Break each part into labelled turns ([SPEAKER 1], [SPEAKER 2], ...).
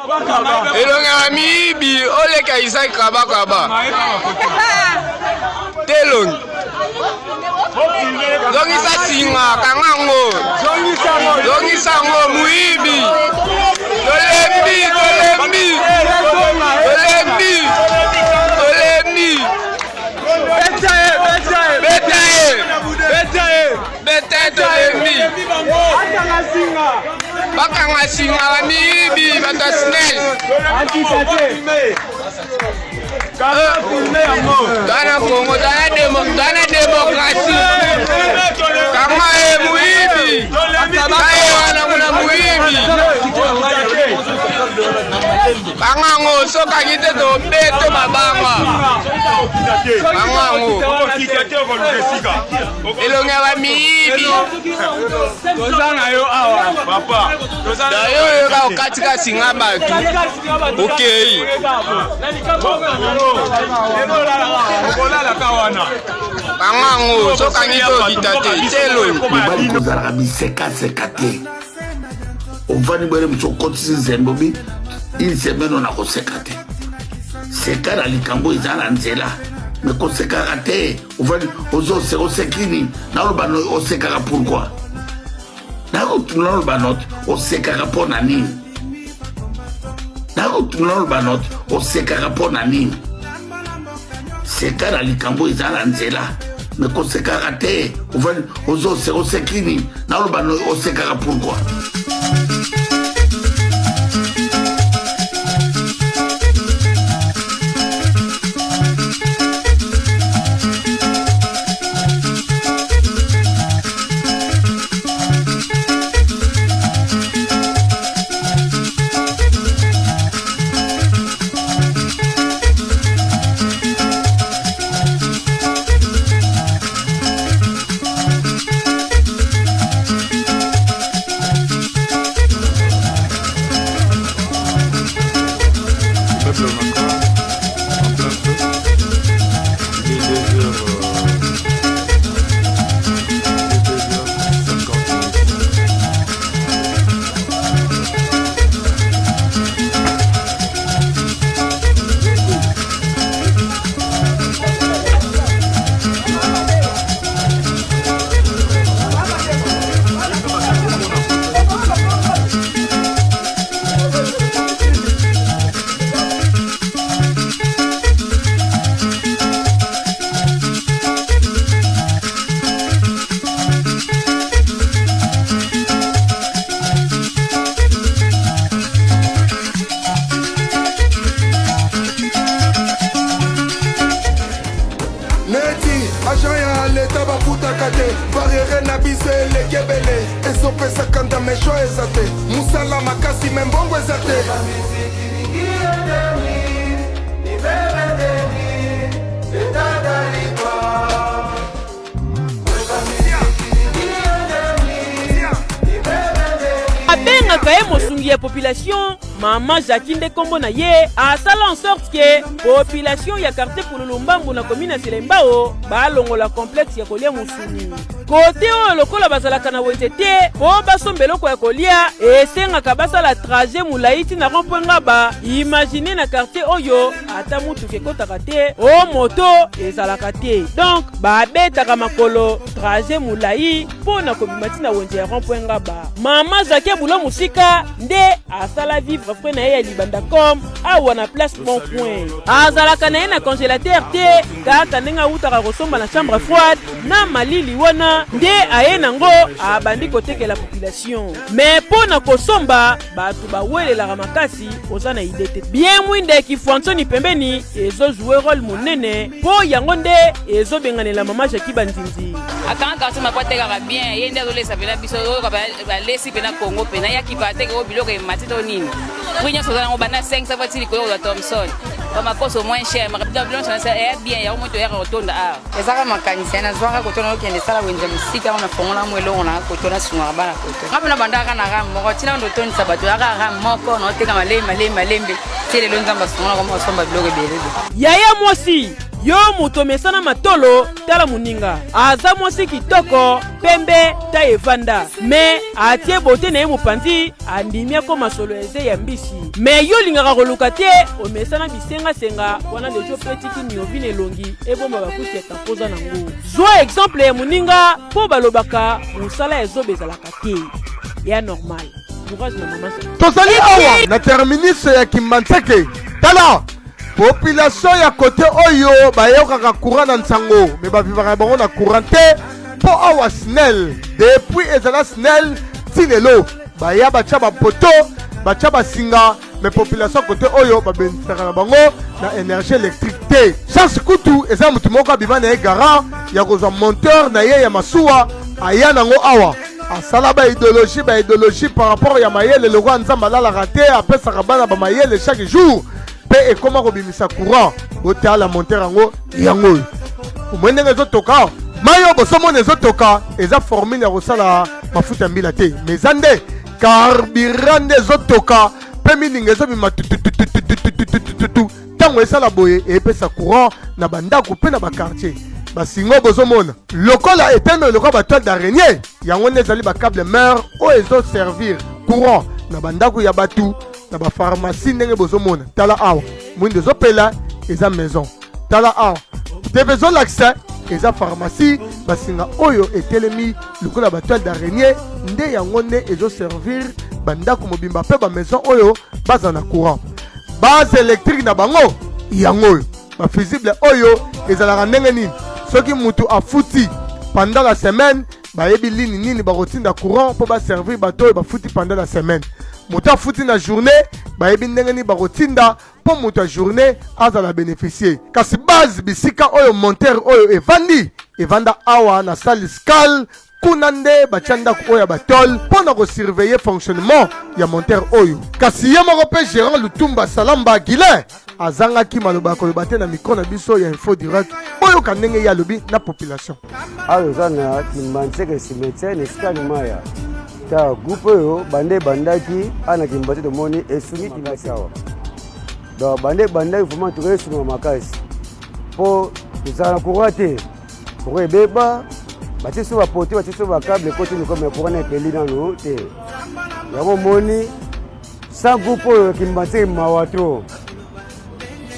[SPEAKER 1] elonga mibi oleka Isaac Kaba telong zongisa singa kangango zongisango muibi tolembi betaye tolembi bakanga singa mibi batasnel Dana Congo, dana démocratie. Kama muibi. Kaya wana muna muibi. Kangango soka kite to beto mabanga. Kangango. Elonga wa miibi. Tozana yo awa. Papa. Dayo yo ka katika singaba tu. Okay. Kangango soka ngito kitate telo
[SPEAKER 2] bali kozala biseka sekate ovani bere mchokoti zenbobi une semaine on a kosekate seka na likambo izana nzela me kosekaka te ovani ozose osekini na lobano osekaka pourquoi na utuna lobanot osekaka pona nini na utuna lobanot osekaka pona nini seka na likambo izana nzela me kosekaka te ovani ozose osekini na lobano osekaka pourquoi
[SPEAKER 3] Musala makasi membongo ezate
[SPEAKER 4] abengaka ye mosungi ya population Mama Jacquinde kombo na ye asala en sorte que population ya quartier Pululumbambu na commune ya Selembao balongola complexe ya kolia musuni kote oyo lokola bazalaka na wenze te po basombeloko ya kolia esengaka basala trajet mulai tina rond-point Ngaba. Imagine na quartier oyo ata mutuka ekotaka te o moto ezalaka te donc babetaka makolo trajet mulai mpo na kobima tina wenze ya rond-point Ngaba. Mama Zakia Bulo Musika nde asala vivre frère na ye ya libanda comme awa na place Bon Point azalaka na ye na congélateur te kaka ndenge awutaka kosomba na chambre froide na malili wana nde aye nango abandi kotekela population mais mpo na kosomba bato bawelelaka makasi oza na ide te bien mwinde kifuansoni pembeni ezojouer rôle monene mpo yango nde ezobenganela Mama Jackie Banzinzi
[SPEAKER 5] akanga soma kwatekaka bien ye nde azolesa pena biso oyo balesi pena Congo pena yaki bateke o biloko ematito nini kunya soza nango bana 5 fois tili koyo la Thomson kama koso moins cher makapita bilon ça est bien ya moto ya rotonda a
[SPEAKER 6] ezaka makanisi na zwaka kotona okende sala wenza musika ona fongola mwelo ona kotona sunga bana koto ngapena bandaka na ram moko tina ndo toni sabato ya ram moko no teka malembe tele lonza mbasongola kwa mosomba biloko belebe
[SPEAKER 4] yaya mosi Yo moto mesana matolo tala muninga aza mwasi kitoko pembe ta evanda me atie bote na ye mopanzi andimia ko masolo eze ya mbisi me yo lingaka koluka te omesana bisenga-senga wana lejo petiki niovine elongi ebomba bakusi ya tapoza nango. Zwa exemple ya muninga po balobaka mosala ezobezalaka te ya normal. Courage na mama.
[SPEAKER 3] Tozali awa na terminus ya Kimbanzeke. Tala population ya côté oyo bayokaka courant na nsango me bavivaka bango na courant te po awa SNEL depuis ezala SNEL tilelo baya bacha bapoto bacha basinga me population côté oyo babenisaka na bango na énergie électrique te. Charles Kutu eza mutu moko abima na ye garant ya kozwa monteur na ye ya masuwa aya nango awa asala idéologie par rapport ya mayele lokwa nzambe alalaka te apesaka bana bamayele chaque jour pe ekoma kobimisa courant otala monteur yango omwende ezotoka mayo bosomona ezotoka eza formule ya kosala mafuta ya mbila te mais eza nde carburant nde ezotoka pe mininga ezobima ntango esala boye epesa courant na bandako mpe na bakartier basingo bozomona lokola etendo lokola batoile d'araignée yango nde ezali bacable mer oyo ezoservir courant na bandako ya batu na bapharmacie ndenge bozomona. Tala awa mwindo ezopela eza maison. Tala awa teve ezolakisa eza pharmacie basinga oyo etelemi lokola batoile d'araignée nde yango nde ezoservir bandako mobimba mpe bamaison oyo baza na courant. Base électrique na bango yango oyo bafusible oyo ezalaka ndenge nini soki mutu afuti pendant la semaine bayebi lini nini bakotinda courant mpo baservir bato oyo bafuti pendant la semaine. Mutu afuti na journée bayebi ndenge nini bakotinda mpo mutu a journée azala bénéficier. Kasi base bisika oyo monteur oyo evanda awa na salle scale kuna nde batia ndako oyo ya batole mpo na kosurveiller fonctionnement ya monteur oyo. Kasi ye moko mpe gérant Lutumba Salamba Guilain azangaki maloba koloba te na micro na biso ya info direct oyo ka ndenge ye alobi na population.
[SPEAKER 7] Ayo zana Kimbanzeke cimetière esika limaya ta groupe oyo bande bandaki ana Kimbanzeke tomoni esungi kimasi awa donc bande bandaki vraiment tokoyesunga makasi mpo tozala courant te courant ebeba batie so bapote batie so bacable ekoti mikome courant na epeli nano te yango moni sans groupe oyo Kimbanzeke mawa tro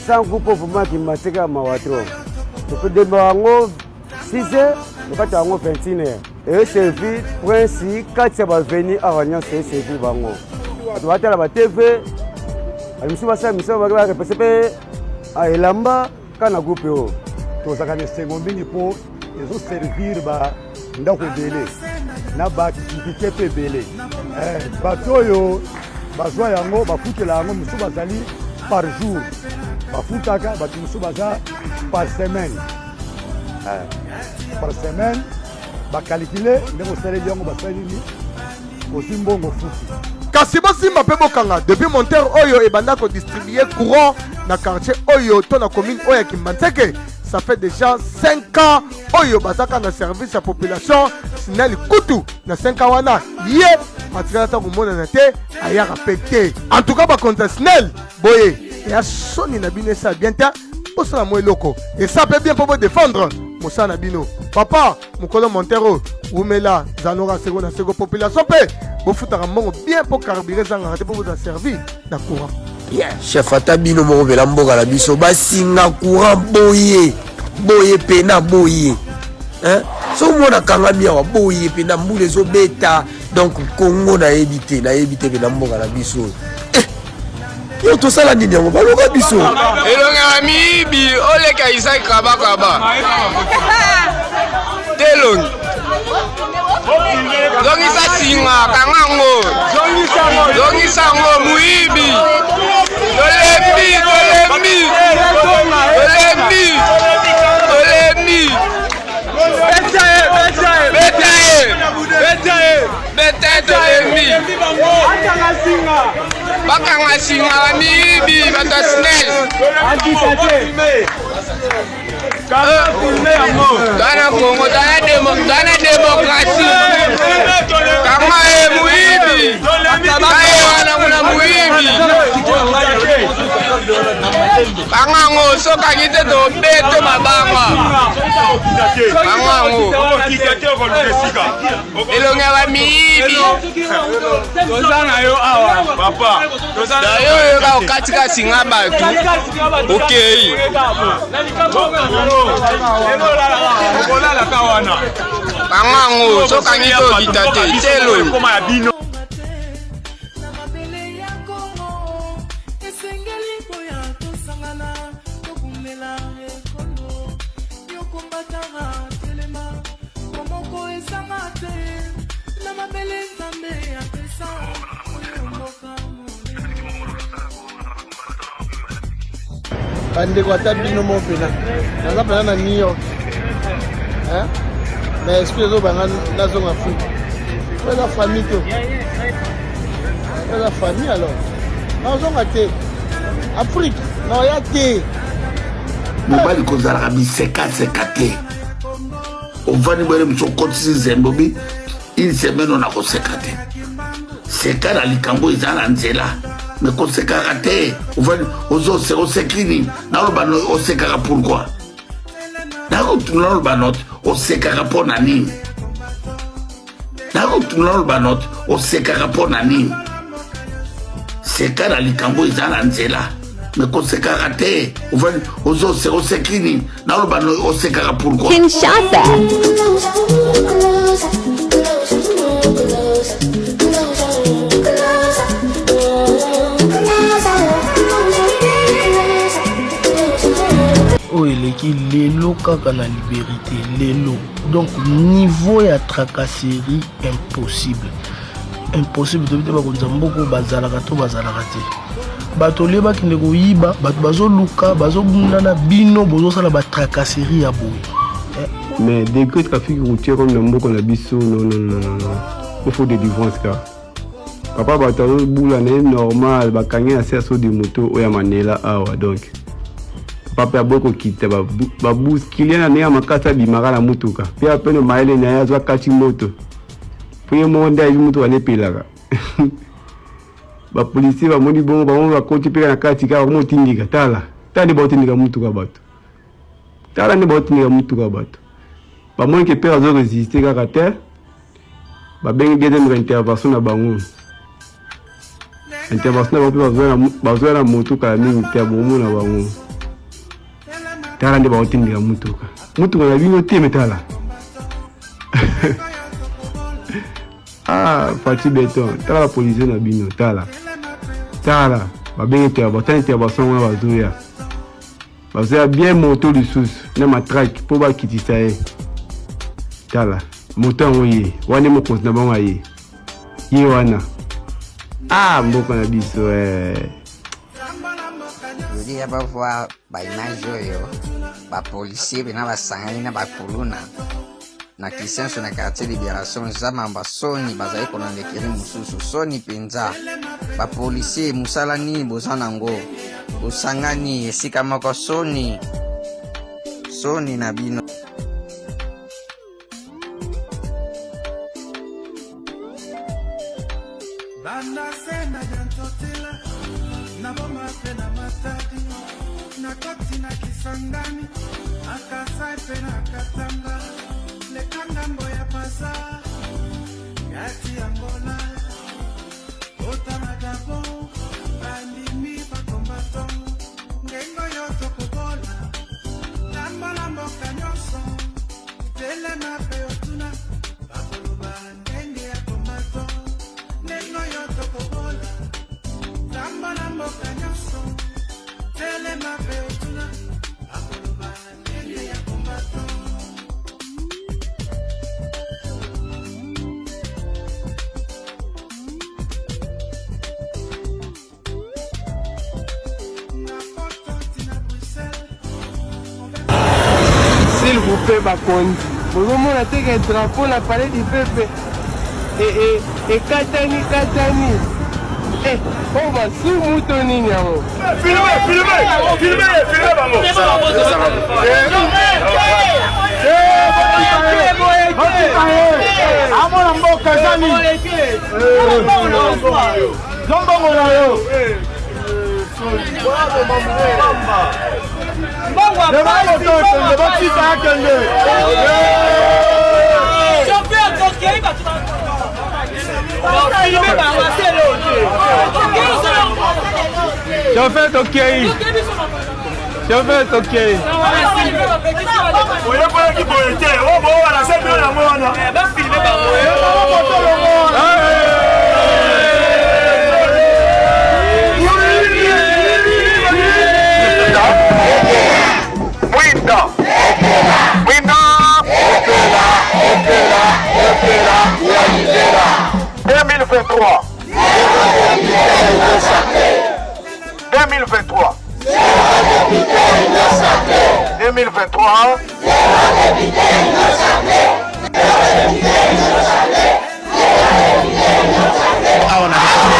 [SPEAKER 7] sans groupe vraiment Kimbanzeke mawa tro tokodemba yango 6h lokati yango 21h eservi prince kati ya baveni awa nyonso eservi bango bato batala batv bamisu basala miso barepese mpe elamba kaka na groupe oyo
[SPEAKER 8] tozalaka na esengo mingi mpo ezoservir bandako ebele na baaktivité mpe ebele bato oyo bazwa yango bafutela yango misu bazali par jour bafutaka bato misu baza par semaine bakalikile ndenge osaleli yango basaleli osi mbongo futi.
[SPEAKER 3] Kasi bosimba mpe bokanga depuis monteur oyo ebanda kodistribue courant na quartier oyo to na commune oyo ya Kimbanzeke ça fait déjà 5 ans oyo bazaka na service ya population SNEL kutu na 5 ans wana ye atikala ta komonana te ayaka mpe te. En tout cas bakonta SNEL boye ya soni na bino esa bien te osala mo eloko esa mpe bien mpo bodéfendre mosala na bino. Papa mokolo montero umela zanora seko na seko population mpe bofutaka mbongo bien mpo carburant ezangaka te mpo boza servi na courant.
[SPEAKER 9] Chef ata bino moko vela mboka na biso basinga courant boye pena boye so mona kangami awa boye pena mbula ezobeta donc Congo nayebi te pena mboka na biso yo tosala nini yango baloka biso
[SPEAKER 1] elongaka miyibi oleka Isaac kabakaba telongi zongisa singa kangango zongisango muyibi tolembi betaye tolembi bakanga singa miyibi bato ya SNEL Dana Congo, dana démocratie. Kama muhibi. Kaya wana muna muhibi. Bangango soka kite to beto mabanga. Bangango. Elonga ba mibi. Tozana yo awa papa. Tozana yo ka okatika singa batu. Okay. Okolala kawana. Bangango soka ngito kitate telo.
[SPEAKER 3] bandeko ata bino mo pena naza pena na New York mais esprit ezobanga nazonga Afrique eza famille to eza famille alors nazonga te Afrique naoya te
[SPEAKER 2] mobali kozalaka bisekaseka te ovandi bwele mosu okotisi nzembo bi une semaine ona koseka te seka na likambo eza na nzela me kosekaka te ovandi oseki nini naloba osekaka pourquoi naloba note osekaka mpo na nini naloba note osekaka mpo na nini seka na likambo eza na nzela me kosekaka te ovandi oseki nini naloba osekaka pourquoi
[SPEAKER 10] Kinshasa.
[SPEAKER 11] eleki lelo kaka na liberté lelo donc niveau ya tracasserie impossible tobite bakonza mboko bazalaka to bazalaka te bato lie bakende koyiba bato bazoluka bazobundana bino bozosala batracasserie ya boye
[SPEAKER 12] mais degré trafic routier comme na mboko na biso non il faut de délivrance car papa bato azobula na ye normal bakangi na se aso de moto oyo ya manela awa donc papa boko kita babuskilia na ndenge makasi abimaka na mutuka mpe apene mayele na ye azwa kati moto po ye moko nde ayebi mutuka nepelaka bapolisier bamoni bongo bango bakoti mpe na kati kaka komotindika tala nde baotindika mutuka bato tala nde baotindika mutuka bato bamoni ke mpe azoresiste kaka te babengi deuxième intervention na bango intervention na bango mpe bazwa na motuka ya mingi te abomo na bango tala nde baotindika mutuka na bino te metala Fati Beton tala bapolisier na bino tala babenge intervention wana bazoya bien moto lisusu na matrake mpo bakitisa ye tala moto yango ye wana mokonzi na bango aye ye wana mboka na biso
[SPEAKER 13] yodi ya bavwa baimage oyo bapolisier bena basangani na bakuluna na Kisenso na quartier Libération zamamba soni bazali kolandekeli mususu soni penza bapolisier musala nini boza nango bosangani esika moko soni na bino
[SPEAKER 14] banda sena jantotela na bomba pena matadi na koti na Kisangani akasai pena katanga lekanga mboya pasa yati Angola otana Gabon bandimi bakombato ngengo yoto kobola lambola mboka nyonso telema pe otuna bakoloba ngenge ya kombato ngengo yoto kobola lambola mboka nyonso telema pe otuna bakoloba ngenge ya kombato.
[SPEAKER 1] S'il vous plaît, Bakondi. Vous avez un drapeau, la palais du peuple. Et Katani. On va sous moutonner. Filmez, Chauffeur Tokei. Chauffeur Tokei.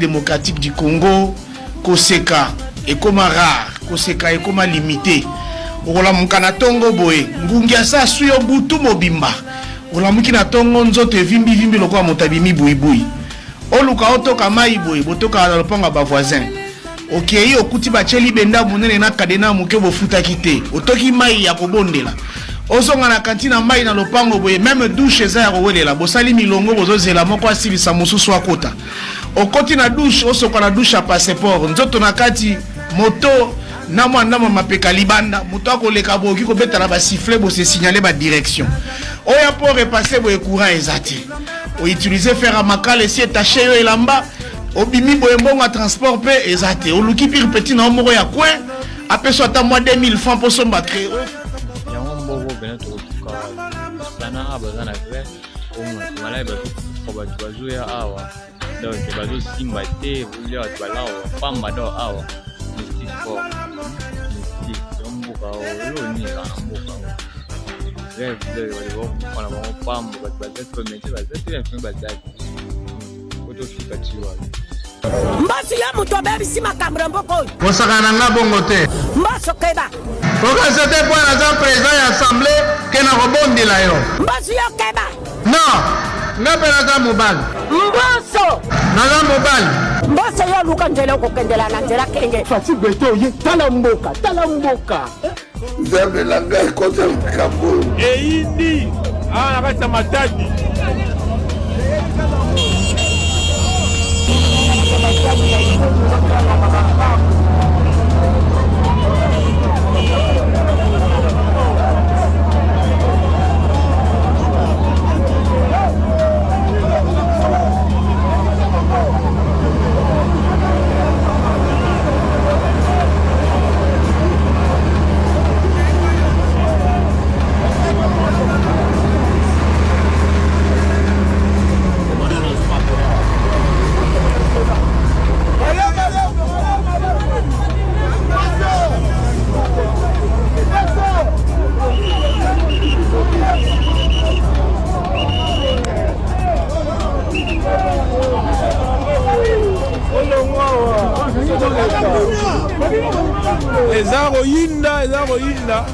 [SPEAKER 10] Démocratique du Congo, Koseka et comme rare, Koseka et comme limité. Ola mukana tongo boy, ngungia sa suyo butu mobimba. Ola mukina tongo nzoto vimbi vimbi lokwa motabimi boy boy. Oluka otoka mai boy, botoka na lopanga ba voisin. Okei okuti ba cheli benda munene na kadena muke bo futa kite. Otoki mai ya kobondela. Ozonga na kantina mai na lopango boye, même douche za ya kowelela. Bosali milongo bozozela moko asilisa mususu akota. Okoti na douche, osoka na douche a passeport. Nzoto na kati moto na mwana mapeka libanda, moto akoleka boki ko beta na ba sifflet bo se signaler ba direction. Oya pour repasser bo courant ezati. O utiliser faire à makale si taché yo elamba, obimi bo mbonga transport pe ezati. O luki pire petit na moko ya coin, apeso ata moi 2000 francs pour son batterie.
[SPEAKER 15] Sana abazana kwe omo malai ba ko ba tuazu ya awa donc ba zo simba te vulio atwala wa pamba do awa mystique fort mystique ombuka o ni kana mbuka rêve de yo ko na mo pamba ba zeto mete ba zeto ya fimba zaki oto fika tiwa
[SPEAKER 16] Mbasu ya muto bebi sima kamrambo ko.
[SPEAKER 10] Kosaka nga bongo te.
[SPEAKER 16] Mbasu keba.
[SPEAKER 10] Pourquoi c'était pour la président de l'Assemblée qui n'a rebondi là yo?
[SPEAKER 16] Mbasu ya keba.
[SPEAKER 10] Non. Nga pena mobile.
[SPEAKER 16] Mbasu.
[SPEAKER 10] Naza mobile.
[SPEAKER 16] Mbasu ya luka njela ko kendela na njela kenge.
[SPEAKER 3] Fati beto ye tala mboka, tala mboka.
[SPEAKER 2] Nzambe la ngai kota mkambo.
[SPEAKER 1] Eindi. Ah, nakati matadi. Ezaro yinda.